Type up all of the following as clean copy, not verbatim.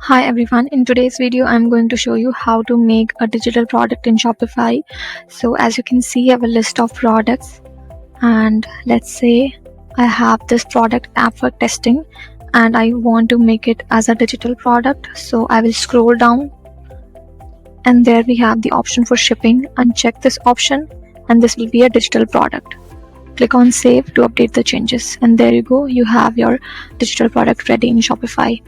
Hi everyone, in today's video I'm going to show you how to make a digital product in Shopify. So as you can see, I have a list of products, and let's say I have this product app for testing and I want to make it as a digital product. So I will scroll down and there we have the option for shipping. Uncheck this option and this will be a digital product. Click on save to update the changes, and there you go, you have your digital product ready in Shopify.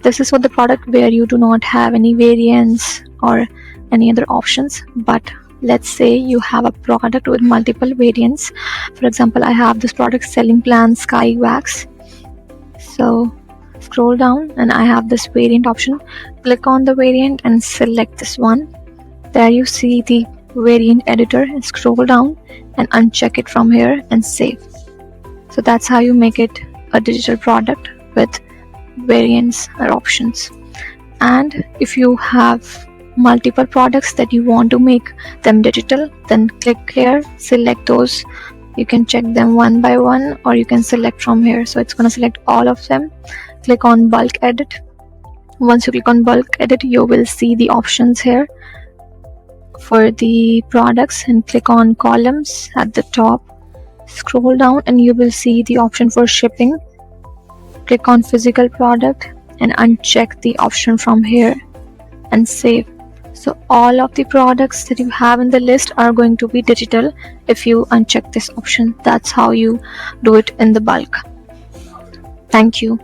This is for the product where you do not have any variants or any other options, but let's say you have a product with multiple variants. For example, I have this product selling plan Sky Wax. So scroll down and I have this variant option. Click on the variant and select this one. There you see the variant editor, and scroll down and uncheck it from here and save. So that's how you make it a digital product with variants or options. And if you have multiple products that you want to make them digital, then click here, select those. You can check them one by one or you can select from here. So it's going to select all of them. Click on bulk edit. Once you click on bulk edit, you will see the options here for the products, and click on columns at the top. Scroll down and you will see the option for shipping. Click on physical product and uncheck the option from here and save. So all of the products that you have in the list are going to be digital if you uncheck this option. That's how you do it in the bulk. Thank you.